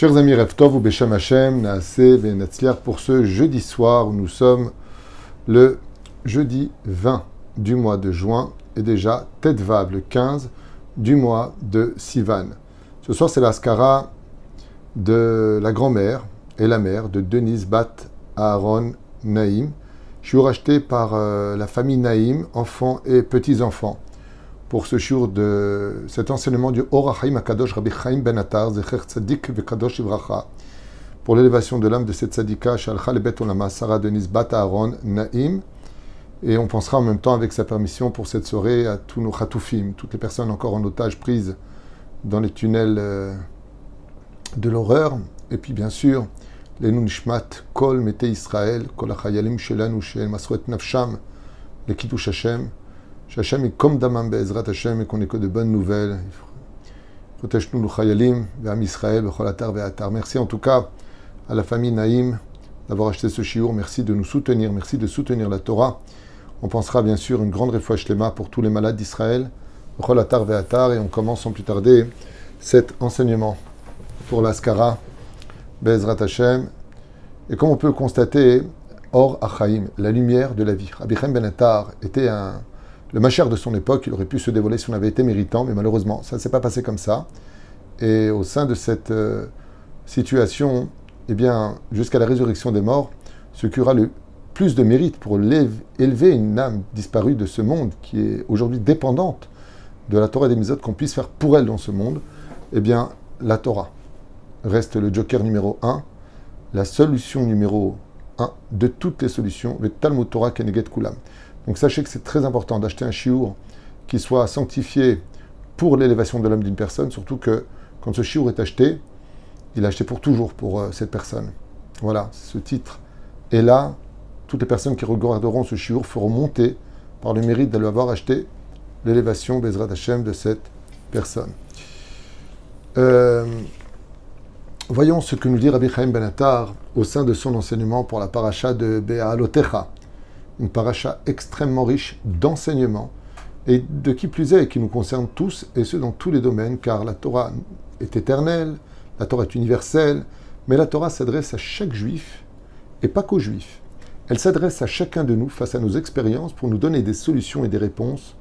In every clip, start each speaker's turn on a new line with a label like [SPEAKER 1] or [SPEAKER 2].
[SPEAKER 1] Chers amis, Rev Tov ou Beshem Hashem, Naaseh Benatzliar, pour ce jeudi soir où nous sommes le jeudi 20 du mois de juin et déjà Tetvav, le 15 du mois de Sivan. Ce soir, c'est l'Askara de la grand-mère et la mère de Denise Bat Aaron Naïm. Je suis racheté par la famille Naïm, enfants et petits-enfants, pour ce jour de cet enseignement du Or HaChaim HaKadosh Rabbi Chaim Ben Attar, Zecher Tzadik Vekadosh Ivracha, pour l'élévation de l'âme de cette tzadika, Shalcha Lebet Olama, Sarah Denise Bat Aaron Naïm. Et on pensera en même temps, avec sa permission, pour cette soirée, à tous nos chatoufim, toutes les personnes encore en otage prises dans les tunnels de l'horreur. Et puis bien sûr, les Nunishmat, Kol Mete Israël, Kol HaChayalim Shelanu Shel Masroet Nafsham, les Kiddush Hashem. Hashem est comme Damam Be'ezrat Hashem et qu'on n'ait que de bonnes nouvelles. Protège-nous, le Chayalim, Ve'am Israël, Ve'chol Atar Ve'atar. Merci en tout cas à la famille Naïm d'avoir acheté ce shiur. Merci de nous soutenir. Merci de soutenir la Torah. On pensera bien sûr une grande refouach shlema pour tous les malades d'Israël. Ve'chol Atar Ve'atar. Et on commence sans plus tarder cet enseignement pour l'Askara Be'ezrat Hashem. Et comme on peut le constater, Or HaChaim, la lumière de la vie. Rabbi Chaim Ben Attar était le Machar de son époque. Il aurait pu se dévoiler si on avait été méritant, mais malheureusement, ça ne s'est pas passé comme ça. Et au sein de cette situation, eh bien, jusqu'à la résurrection des morts, ce qui aura le plus de mérite pour élever une âme disparue de ce monde, qui est aujourd'hui dépendante de la Torah et des Mitzvot, qu'on puisse faire pour elle dans ce monde, eh bien, la Torah reste le joker numéro 1, la solution numéro 1 de toutes les solutions, le Talmud Torah Keneget Kulam. Donc sachez que c'est très important d'acheter un shiur qui soit sanctifié pour l'élévation de l'âme d'une personne, surtout que quand ce shiur est acheté, il est acheté pour toujours pour cette personne. Voilà, ce titre est là. Toutes les personnes qui regarderont ce shiur feront monter par le mérite d'aller avoir acheté l'élévation Bezrat Hashem de cette personne. Voyons ce que nous dit Rabbi Chaim Ben Attar au sein de son enseignement pour la paracha de Be'alotecha. Une paracha extrêmement riche d'enseignements, et de qui plus est, qui nous concerne tous, et ce dans tous les domaines, car la Torah est éternelle, la Torah est universelle, mais la Torah s'adresse à chaque juif, et pas qu'aux juifs. Elle s'adresse à chacun de nous face à nos expériences pour nous donner des solutions et des réponses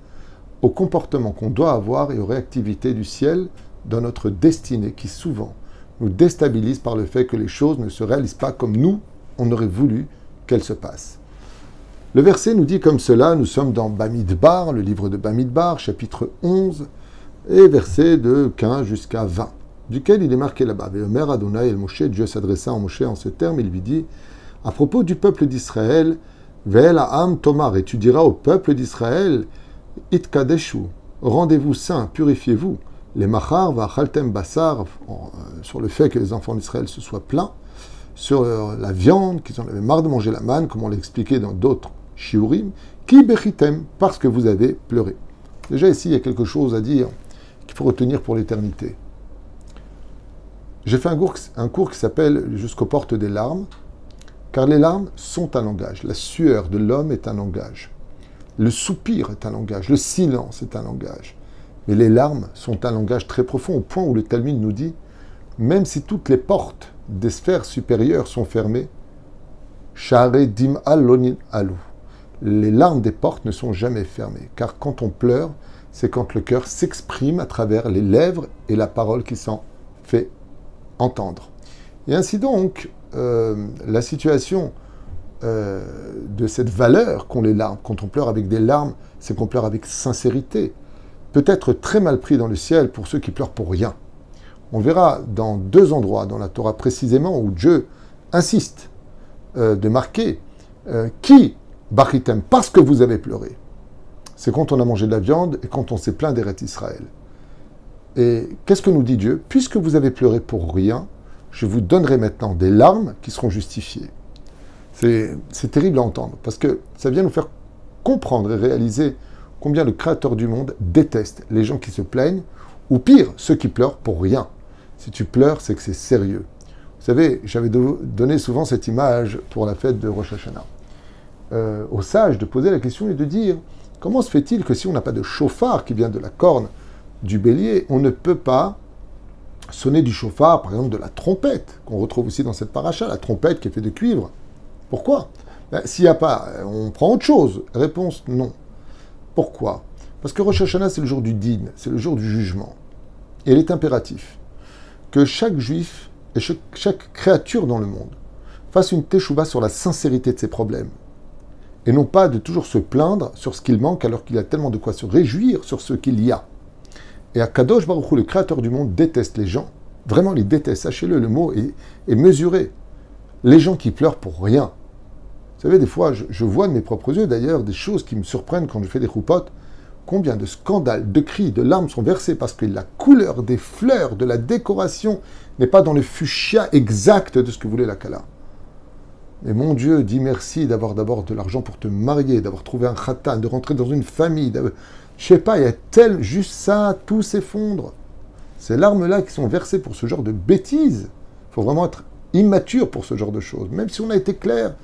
[SPEAKER 1] au comportement qu'on doit avoir et aux réactivités du ciel dans notre destinée, qui souvent nous déstabilise par le fait que les choses ne se réalisent pas comme nous, on aurait voulu qu'elles se passent. Le verset nous dit comme cela, nous sommes dans Bamidbar, le livre de Bamidbar, chapitre 11, et verset de 15 jusqu'à 20, duquel il est marqué là-bas. Ve'omer Adonai el Moshe, Dieu s'adressa à Moshe en ce terme, il lui dit, à propos du peuple d'Israël, Ve'el ha'am tomar, et tu diras au peuple d'Israël, Itkadeshu, rendez-vous saints, purifiez-vous, les machar va'achaltem basar, sur le fait que les enfants d'Israël se soient plaints, sur la viande, qu'ils en avaient marre de manger la manne, comme on l'a expliqué dans d'autres shiurim, qui bechitem, parce que vous avez pleuré. Déjà ici, il y a quelque chose à dire qu'il faut retenir pour l'éternité. J'ai fait un cours qui s'appelle « Jusqu'aux portes des larmes », car les larmes sont un langage. La sueur de l'homme est un langage. Le soupir est un langage. Le silence est un langage. Mais les larmes sont un langage très profond, au point où le Talmud nous dit, même si toutes les portes des sphères supérieures sont fermées, Sha'arei dim'a lonin alu. Les larmes des portes ne sont jamais fermées, car quand on pleure, c'est quand le cœur s'exprime à travers les lèvres et la parole qui s'en fait entendre. Et ainsi donc, la situation de cette valeur qu'ont les larmes, quand on pleure avec des larmes, c'est qu'on pleure avec sincérité, peut être très mal pris dans le ciel pour ceux qui pleurent pour rien. On verra dans deux endroits dans la Torah précisément où Dieu insiste de marquer qui bachitem, parce que vous avez pleuré. C'est quand on a mangé de la viande et quand on s'est plaint d'Eretz Israël. Et qu'est-ce que nous dit Dieu? Puisque vous avez pleuré pour rien, je vous donnerai maintenant des larmes qui seront justifiées. C'est terrible à entendre, parce que ça vient nous faire comprendre et réaliser combien le Créateur du monde déteste les gens qui se plaignent, ou pire, ceux qui pleurent pour rien. Si tu pleures, c'est que c'est sérieux. Vous savez, j'avais donné souvent cette image pour la fête de Rosh Hashanah. Aux sages de poser la question et de dire, comment se fait-il que si on n'a pas de chauffard qui vient de la corne du bélier, on ne peut pas sonner du chauffard, par exemple de la trompette, qu'on retrouve aussi dans cette paracha, la trompette qui est faite de cuivre. Pourquoi? S'il n'y a pas, on prend autre chose. Réponse, non. Pourquoi? Parce que Rosh Hashanah, c'est le jour du din, c'est le jour du jugement. Et il est impératif que chaque juif et chaque créature dans le monde fasse une teshuva sur la sincérité de ses problèmes. Et non pas de toujours se plaindre sur ce qu'il manque alors qu'il y a tellement de quoi se réjouir sur ce qu'il y a. Et Akadosh Baruch Hu, le créateur du monde, déteste les gens. Vraiment, il déteste. Sachez-le, le mot est mesuré. Les gens qui pleurent pour rien. Vous savez, des fois, je vois de mes propres yeux, d'ailleurs, des choses qui me surprennent quand je fais des choupotes. Combien de scandales, de cris, de larmes sont versés parce que la couleur des fleurs, de la décoration, n'est pas dans le fuchsia exact de ce que voulait la Kala. Mais mon Dieu, dis merci d'avoir d'abord de l'argent pour te marier, d'avoir trouvé un khatan, de rentrer dans une famille. Je sais pas, il y a juste ça, tout s'effondre. Ces larmes-là qui sont versées pour ce genre de bêtises, il faut vraiment être immature pour ce genre de choses. Même si on a été clair,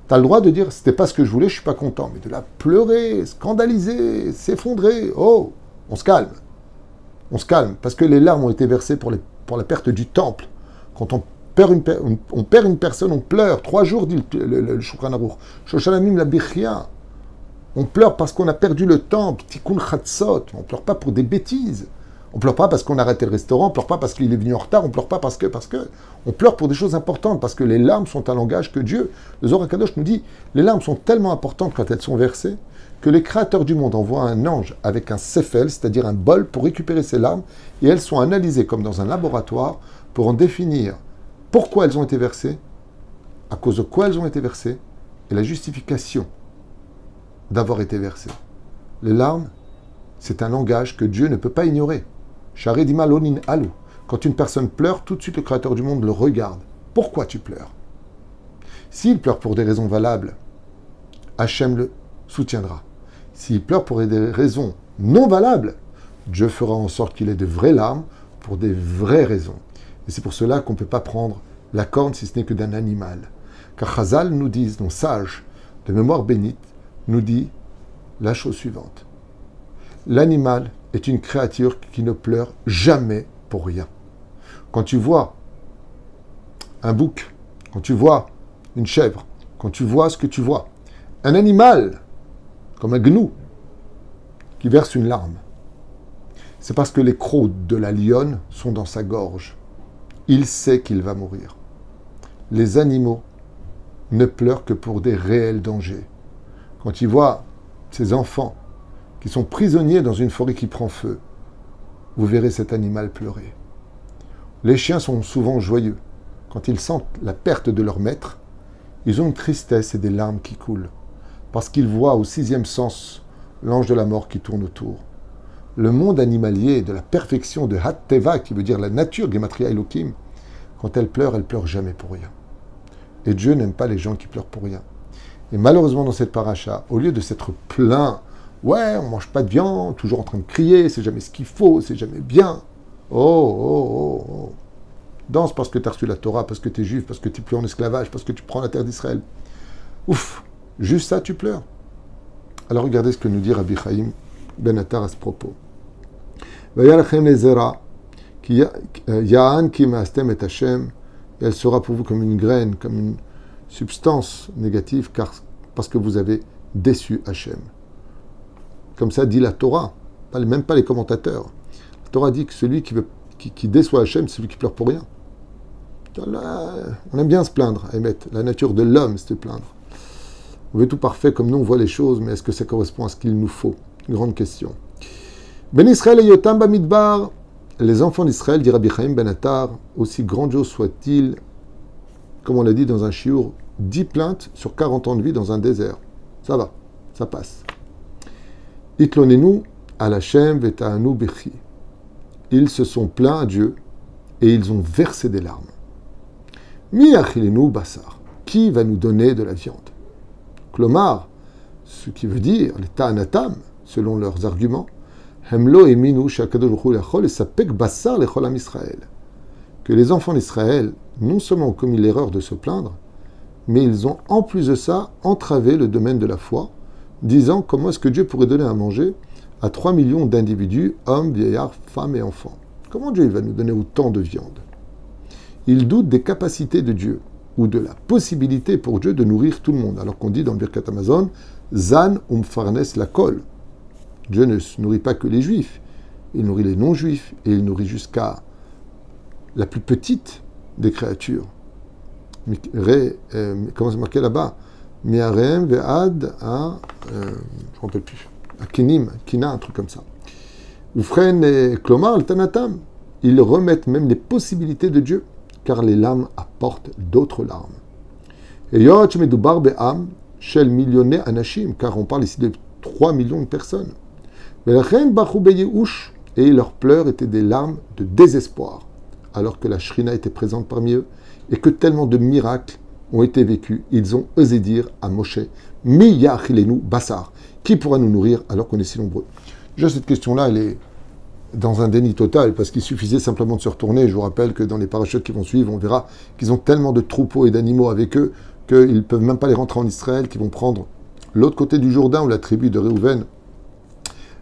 [SPEAKER 1] tu as le droit de dire, c'était pas ce que je voulais, je suis pas content. Mais de la pleurer, scandaliser, s'effondrer, oh, on se calme. On se calme, parce que les larmes ont été versées pour la perte du temple. Quand on perd une personne, on pleure. 3 jours, dit le Shulchan Aruch. Shoshanamim la bichia. On pleure parce qu'on a perdu le temple. Tikkun chatzot. On pleure pas pour des bêtises. On pleure pas parce qu'on a arrêté le restaurant. On pleure pas parce qu'il est venu en retard. On pleure pas parce que. On pleure pour des choses importantes. Parce que les larmes sont un langage que Dieu, le Zohar HaKadosh nous dit, les larmes sont tellement importantes quand elles sont versées que les créateurs du monde envoient un ange avec un sefel, c'est-à-dire un bol, pour récupérer ces larmes. Et elles sont analysées comme dans un laboratoire pour en définir pourquoi elles ont été versées, à cause de quoi elles ont été versées, et la justification d'avoir été versées. Les larmes, c'est un langage que Dieu ne peut pas ignorer. Sharedima lonin alu. Quand une personne pleure, tout de suite le Créateur du monde le regarde. Pourquoi tu pleures? S'il pleure pour des raisons valables, Hachem le soutiendra. S'il pleure pour des raisons non valables, Dieu fera en sorte qu'il ait de vraies larmes pour des vraies raisons. Et c'est pour cela qu'on ne peut pas prendre la corne si ce n'est que d'un animal. Car Chazal nous dit, nos sages de mémoire bénite, nous dit la chose suivante. L'animal est une créature qui ne pleure jamais pour rien. Quand tu vois un bouc, quand tu vois une chèvre, quand tu vois ce que tu vois, un animal, comme un gnou, qui verse une larme, c'est parce que les crocs de la lionne sont dans sa gorge. Il sait qu'il va mourir. Les animaux ne pleurent que pour des réels dangers. Quand ils voient ces enfants qui sont prisonniers dans une forêt qui prend feu, vous verrez cet animal pleurer. Les chiens sont souvent joyeux. Quand ils sentent la perte de leur maître, ils ont une tristesse et des larmes qui coulent, parce qu'ils voient au 6e sens l'ange de la mort qui tourne autour. Le monde animalier de la perfection de Hat Teva, qui veut dire la nature, Gematria Elohim, quand elle pleure jamais pour rien. Et Dieu n'aime pas les gens qui pleurent pour rien. Et malheureusement, dans cette paracha, au lieu de s'être plaint, ouais, on mange pas de viande, toujours en train de crier, c'est jamais ce qu'il faut, c'est jamais bien. Oh. Danse parce que tu as reçu la Torah, parce que tu es juif, parce que tu es plus en esclavage, parce que tu prends la terre d'Israël. Ouf, juste ça, tu pleures. Alors regardez ce que nous dit Rabbi Chaim Ben Attar à ce propos. Vayalachem lezera, ya'an ki ma'astem et Hashem, et elle sera pour vous comme une graine, comme une substance négative, parce que vous avez déçu Hashem. Comme ça dit la Torah, même pas les commentateurs. La Torah dit que celui qui déçoit Hashem, c'est celui qui pleure pour rien. On aime bien se plaindre, Emet. La nature de l'homme, c'est de plaindre. On veut tout parfait comme nous, on voit les choses, mais est-ce que ça correspond à ce qu'il nous faut? Grande question. Ben Israël et Yotam Bamidbar, les enfants d'Israël, dit Rabbi Chaim Ben Attar, aussi grandioses soient-ils, comme on l'a dit dans un chiour, 10 plaintes sur 40 ans de vie dans un désert. Ça va, ça passe. Itlonenu al Hashem veta'anu bechi. Ils se sont plaints à Dieu et ils ont versé des larmes. Mi achilenu basar. Qui va nous donner de la viande? Klomar, ce qui veut dire, les ta'anatam, selon leurs arguments, Hemlo eminu shakadosh baruch hu lechol esapek basar lechol am Israël. Que les enfants d'Israël, non seulement ont commis l'erreur de se plaindre, mais ils ont en plus de ça entravé le domaine de la foi, disant comment est-ce que Dieu pourrait donner à manger à 3 millions d'individus, hommes, vieillards, femmes et enfants. Comment Dieu va nous donner autant de viande? Ils doutent des capacités de Dieu ou de la possibilité pour Dieu de nourrir tout le monde. Alors qu'on dit dans le Birkat Amazon, Zan umfarnes la kol. Dieu ne nourrit pas que les juifs, il nourrit les non-juifs et il nourrit jusqu'à la plus petite des créatures. Comment c'est marqué là-bas? Miarem ve'ad à, je ne me rappelle plus, à Kinim, Kina, un truc comme ça. Oufren et Klomar, le Tanatam, ils remettent même les possibilités de Dieu, car les larmes apportent d'autres larmes. Et Yot Medubar Be'am, Shel millionnaire Anashim, car on parle ici de 3 millions de personnes. Et leurs pleurs étaient des larmes de désespoir, alors que la Shrina était présente parmi eux, et que tellement de miracles ont été vécus, ils ont osé dire à Moshe, Mi ya'achilenu basar, qui pourra nous nourrir alors qu'on est si nombreux? Déjà, cette question-là, elle est dans un déni total, parce qu'il suffisait simplement de se retourner. Je vous rappelle que dans les parachutes qui vont suivre, on verra qu'ils ont tellement de troupeaux et d'animaux avec eux qu'ils ne peuvent même pas les rentrer en Israël, qu'ils vont prendre l'autre côté du Jourdain, où la tribu de Réhouven,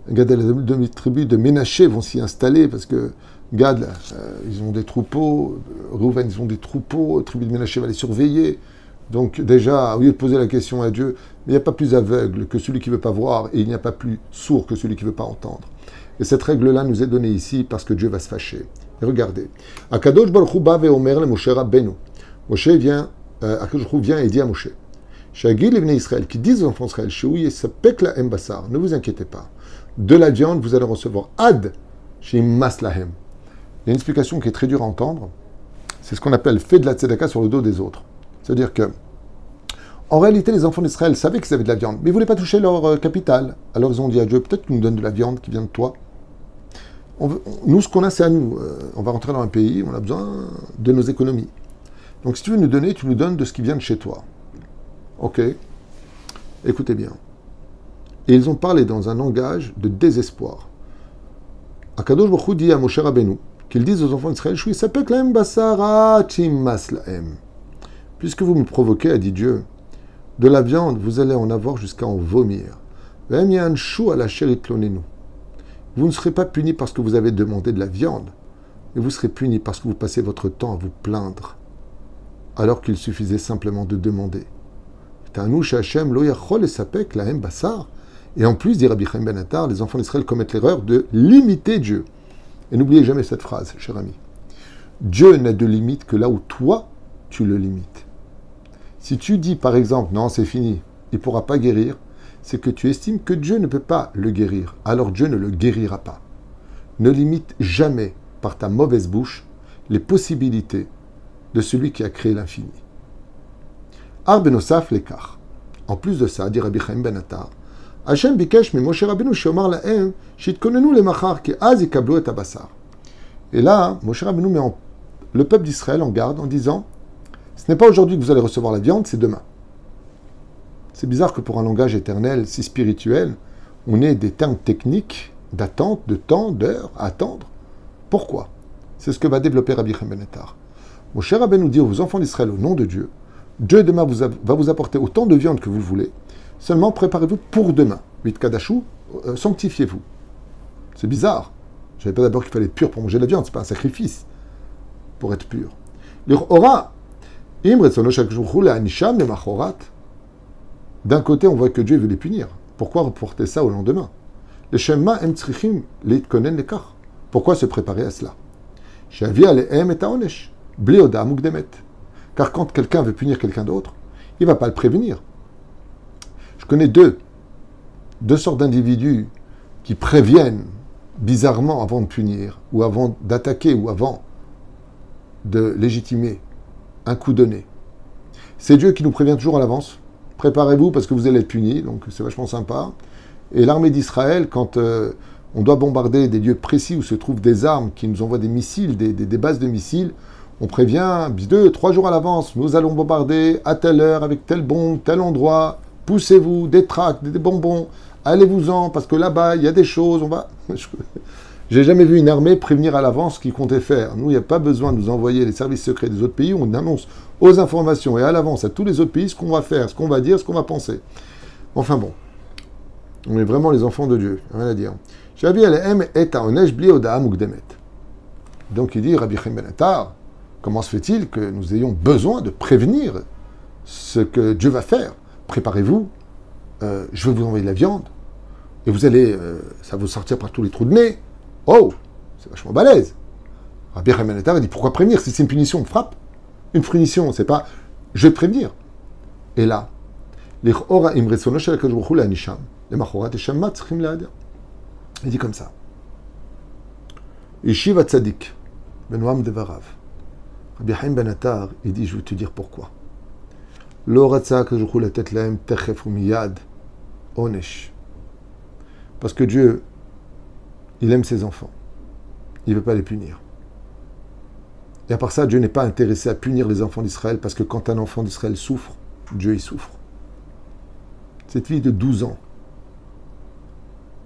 [SPEAKER 1] Gad et la tribu de Ménaché vont s'y installer, parce que Gad, ils ont des troupeaux, Réhouven, ils ont des troupeaux, la tribu de Ménaché va les surveiller. Donc déjà, au lieu de poser la question à Dieu, il n'y a pas plus aveugle que celui qui ne veut pas voir, et il n'y a pas plus sourd que celui qui ne veut pas entendre. Et cette règle-là nous est donnée ici parce que Dieu va se fâcher. Et regardez, Akadosh Baruch Hu ba ve'omer le Moshe Rabbeinu. Moshe vient, Akadosh Baruch Hu vient et dit à Moshe, Shagil les Bnei Israël, qui disent aux enfants d'Israël, Shouye sapek la em basar, ne vous inquiétez pas, de la viande vous allez recevoir ad shimmas lahem. Il y a une explication qui est très dure à entendre, c'est ce qu'on appelle fait de la tzedaka sur le dos des autres. C'est-à-dire que, en réalité, les enfants d'Israël savaient qu'ils avaient de la viande, mais ils ne voulaient pas toucher leur capital. Alors ils ont dit à Dieu, peut-être que tu nous donnes de la viande qui vient de toi. Nous, ce qu'on a, c'est à nous. On va rentrer dans un pays, on a besoin de nos économies. Donc si tu veux nous donner, tu nous donnes de ce qui vient de chez toi. Ok. Écoutez bien. Et ils ont parlé dans un langage de désespoir. Akadosh Baruch Hu dit à Moshe Rabbeinu qu'ils disent aux enfants d'Israël, Shui sapek lahem basara chimmas lahem. Puisque vous me provoquez, a dit Dieu, de la viande, vous allez en avoir jusqu'à en vomir. Vous ne serez pas punis parce que vous avez demandé de la viande, mais vous serez punis parce que vous passez votre temps à vous plaindre, alors qu'il suffisait simplement de demander. Et en plus, dit Rabbi Chaim Ben Attar, les enfants d'Israël commettent l'erreur de limiter Dieu. Et n'oubliez jamais cette phrase, cher ami. Dieu n'a de limite que là où toi, tu le limites. Si tu dis, par exemple, non, c'est fini, il ne pourra pas guérir, c'est que tu estimes que Dieu ne peut pas le guérir. Alors Dieu ne le guérira pas. Ne limite jamais, par ta mauvaise bouche, les possibilités de celui qui a créé l'infini. Ar benosaf lekar. En plus de ça, dit Rabbi Chaim Ben Attar, Hashem bikesh mi Moshe Rabbeinu sheomar lahem shitkonenu lemachar ki az yikablu et abasar. Et là, Moshe Rabbeinu met le peuple d'Israël en garde en disant, ce n'est pas aujourd'hui que vous allez recevoir la viande, c'est demain. C'est bizarre que pour un langage éternel si spirituel, on ait des termes techniques d'attente, de temps, d'heure, à attendre. Pourquoi? C'est ce que va développer Rabbi Chaim Ben Attar. Moshe Rabbeinu dit aux enfants d'Israël, au nom de Dieu, Dieu demain va vous apporter autant de viande que vous voulez, seulement préparez-vous pour demain. Vitkadashu, sanctifiez-vous. C'est bizarre. Je ne savais pas d'abord qu'il fallait être pur pour manger de la viande, ce n'est pas un sacrifice pour être pur. D'un côté, on voit que Dieu veut les punir. Pourquoi reporter ça au lendemain? Pourquoi se préparer à cela? Car quand quelqu'un veut punir quelqu'un d'autre, il ne va pas le prévenir. Je connais deux sortes d'individus qui préviennent bizarrement avant de punir, ou avant d'attaquer, ou avant de légitimer un coup donné. C'est Dieu qui nous prévient toujours à l'avance. Préparez-vous parce que vous allez être punis, donc c'est vachement sympa. Et l'armée d'Israël, quand on doit bombarder des lieux précis où se trouvent des armes qui nous envoient des missiles, des bases de missiles, on prévient 2-3 jours à l'avance, nous allons bombarder à telle heure, avec telle bombe, tel endroit, poussez-vous, des tracts, des bonbons, allez-vous-en, parce que là-bas, il y a des choses, on va... J'ai jamais vu une armée prévenir à l'avance ce qu'ils comptait faire. Nous, il n'y a pas besoin de nous envoyer les services secrets des autres pays. On annonce aux informations et à l'avance à tous les autres pays ce qu'on va faire, ce qu'on va dire, ce qu'on va penser. Enfin bon, on est vraiment les enfants de Dieu, rien à dire. Donc il dit, Rabbi Chaim Ben Attar, comment se fait-il que nous ayons besoin de prévenir ce que Dieu va faire? Préparez-vous, je vais vous envoyer de la viande, et vous allez, ça va vous sortir par tous les trous de nez. Oh, c'est vachement balèze. Rabbi Chaim Ben Attar dit, pourquoi prévenir? Si c'est une punition, on frappe. Une punition, c'est pas, je vais te prévenir. Et là, il dit comme ça. Yeshiva Tzadik, Benoam Devarav. Rabbi Chaim Ben Attar, il dit, je vais te dire pourquoi. Lo ratza kajouchou la tête laem techef ou miyad onesh. Parce que Dieu, il aime ses enfants. Il ne veut pas les punir. Et à part ça, Dieu n'est pas intéressé à punir les enfants d'Israël, parce que quand un enfant d'Israël souffre, Dieu y souffre. Cette fille de 12 ans,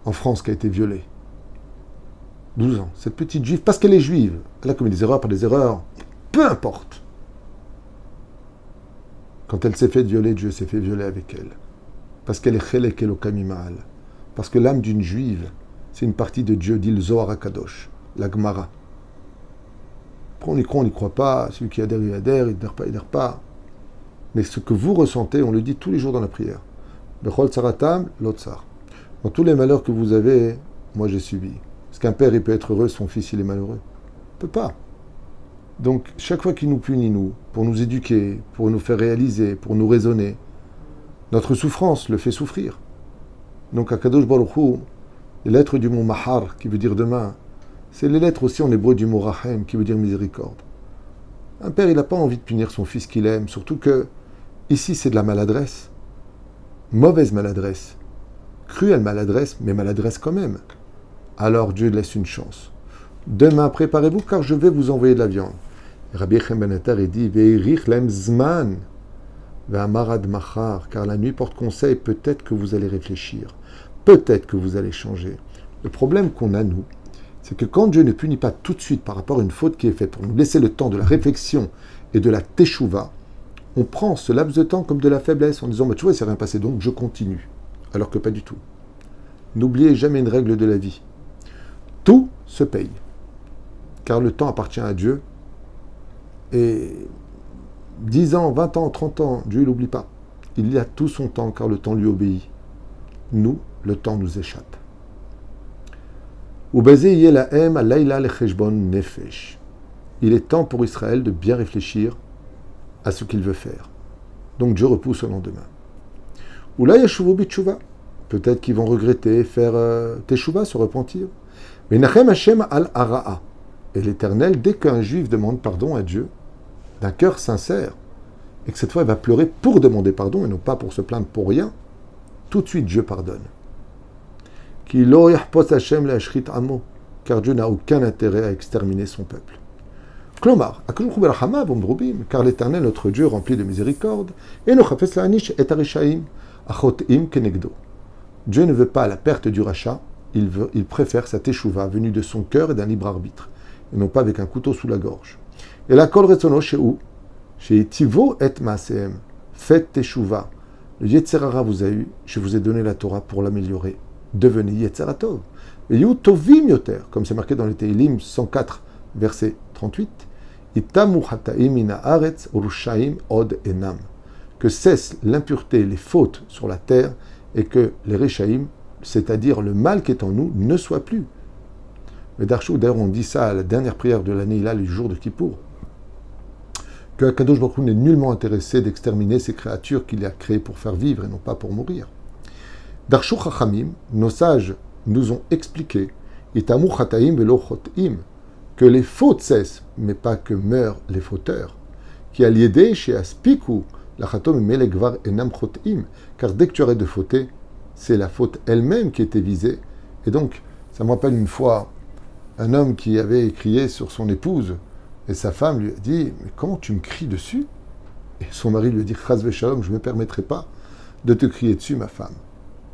[SPEAKER 1] en France, qui a été violée, 12 ans, cette petite juive, parce qu'elle est juive, elle a commis des erreurs, pas des erreurs, peu importe. Quand elle s'est fait violer, Dieu s'est fait violer avec elle. Parce qu'elle est chelek Elokam Imal. Parce que l'âme d'une juive, c'est une partie de Dieu, dit le Zohar HaKadosh, la Gemara. Après, on y croit, on n'y croit pas. Celui qui adhère, il adhère pas, il adhère pas. Mais ce que vous ressentez, on le dit tous les jours dans la prière. Bechol tsaratam, l'otsar. Dans tous les malheurs que vous avez, moi j'ai subi. Est-ce qu'un père, il peut être heureux, son fils, il est malheureux? Il ne peut pas. Donc, chaque fois qu'il nous punit, nous, pour nous éduquer, pour nous faire réaliser, pour nous raisonner, notre souffrance le fait souffrir. Donc, à Kadosh Baruch Hu, les lettres du mot Mahar, qui veut dire demain, c'est les lettres aussi en hébreu du mot Rahem, qui veut dire miséricorde. Un père, il n'a pas envie de punir son fils qu'il aime, surtout que, ici, c'est de la maladresse. Mauvaise maladresse. Cruelle maladresse, mais maladresse quand même. Alors Dieu laisse une chance. Demain, préparez-vous, car je vais vous envoyer de la viande. Rabbi Chaim Ben Attar, il dit, Ve'irich lem zman, ve'amarad machar, car la nuit porte conseil, peut-être que vous allez réfléchir, peut-être que vous allez changer. Le problème qu'on a, nous, c'est que quand Dieu ne punit pas tout de suite par rapport à une faute qui est faite, pour nous laisser le temps de la réflexion et de la teshuva, on prend ce laps de temps comme de la faiblesse, en disant, bah, tu vois, il ne s'est rien passé, donc je continue. Alors que pas du tout. N'oubliez jamais une règle de la vie. Tout se paye. Car le temps appartient à Dieu. Et 10 ans, 20 ans, 30 ans, Dieu ne l'oublie pas. Il y a tout son temps, car le temps lui obéit. Nous, le temps nous échappe. Il est temps pour Israël de bien réfléchir à ce qu'il veut faire. Donc Dieu repousse au lendemain. Peut-être qu'ils vont regretter, faire teshuva, se repentir. Mais Nachem Hashem al Ara'a. Et l'Éternel, dès qu'un juif demande pardon à Dieu, d'un cœur sincère, et que cette fois il va pleurer pour demander pardon, et non pas pour se plaindre pour rien, tout de suite Dieu pardonne. Car Dieu n'a aucun intérêt à exterminer son peuple. Klomar, car l'Éternel, notre Dieu, rempli de miséricorde, et Dieu ne veut pas la perte du rachat, il préfère sa teshuva venue de son cœur et d'un libre arbitre, et non pas avec un couteau sous la gorge. Et la kol retzono chez Tivo et Maaseem, faites teshuva. Le Yetzer Hara vous a eu, je vous ai donné la Torah pour l'améliorer. Devenez Yetzer Hatov. Et you tovim yoter, comme c'est marqué dans le Teilim 104, verset 38. Itamu hataim ina aretz urushaim od enam. Que cesse l'impureté, les fautes sur la terre, et que les Réchaïm, c'est-à-dire le mal qui est en nous, ne soit plus. Mais Darchou, d'ailleurs, on dit ça à la dernière prière de l'année, là, le jour de Kippour, que Akadosh Baruch Hu n'est nullement intéressé d'exterminer ces créatures qu'il a créées pour faire vivre et non pas pour mourir. Darchou Chachamim, nos sages nous ont expliqué, Itamu chataim velo chotim, que les fautes cessent, mais pas que meurent les fauteurs. Qui a liédé chez Aspiku, la chatom melegvar enam chotim, car dès que tu arrêtes de fauter, c'est la faute elle-même qui était visée. Et donc, ça me rappelle une fois un homme qui avait crié sur son épouse, et sa femme lui a dit « Mais comment tu me cries dessus ?» Et son mari lui a dit « Chas v'shalom, je ne me permettrai pas de te crier dessus, ma femme.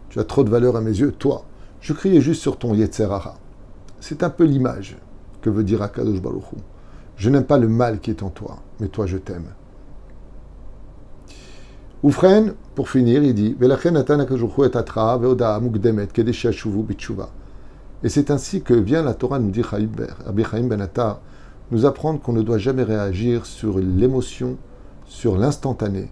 [SPEAKER 1] Tu as trop de valeur à mes yeux, toi. Je criais juste sur ton Yetzer Hara. » C'est un peu l'image que veut dire Akadosh Baruch Hu. Je n'aime pas le mal qui est en toi, mais toi je t'aime. Oufren, pour finir, il dit et c'est ainsi que vient la Torah nous dire Rabbi Chaim Ben Attar, nous apprendre qu'on ne doit jamais réagir sur l'émotion, sur l'instantané,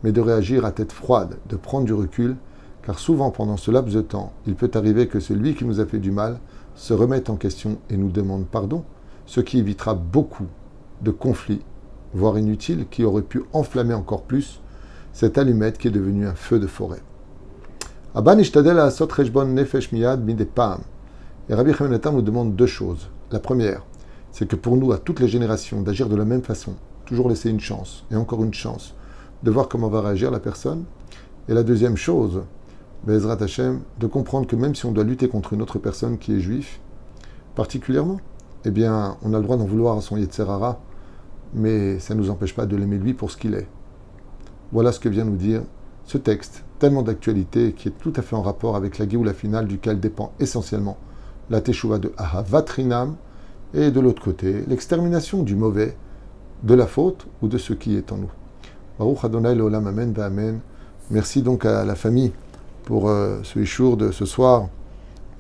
[SPEAKER 1] mais de réagir à tête froide, de prendre du recul, car souvent pendant ce laps de temps, il peut arriver que celui qui nous a fait du mal se remette en question et nous demande pardon, ce qui évitera beaucoup de conflits, voire inutiles, qui auraient pu enflammer encore plus cette allumette qui est devenue un feu de forêt. Abba nishtadel asot reshbon nefesh miyad midei pa'am. Et Rabbi Chaim Ben Attar nous demande deux choses. La première, c'est que pour nous, à toutes les générations, d'agir de la même façon, toujours laisser une chance, et encore une chance, de voir comment va réagir la personne. Et la deuxième chose, Be'ezrat Hashem, de comprendre que même si on doit lutter contre une autre personne qui est juif, particulièrement, eh bien, on a le droit d'en vouloir à son Yetzer Hara, mais ça ne nous empêche pas de l'aimer lui pour ce qu'il est. Voilà ce que vient nous dire ce texte, tellement d'actualité, qui est tout à fait en rapport avec la Géoula finale, duquel dépend essentiellement la Teshuvah de Ahavat Rinam, et de l'autre côté, l'extermination du mauvais, de la faute ou de ce qui est en nous. Baruch Adonai Leolam Amen V'Amen. Merci donc à la famille pour ce Ishour de ce soir,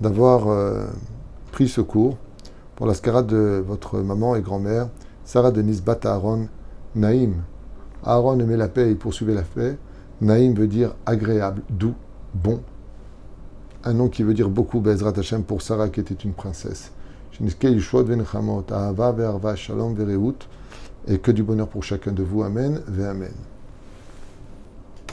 [SPEAKER 1] d'avoir pris ce cours pour la scarade de votre maman et grand-mère, Sarah Denise Bat Aaron Naïm. Aaron aimait la paix et poursuivait la paix. Naïm veut dire agréable, doux, bon. Un nom qui veut dire beaucoup, Be'ezrat Hashem, pour Sarah qui était une princesse. Et que du bonheur pour chacun de vous. Amen, ve Amen.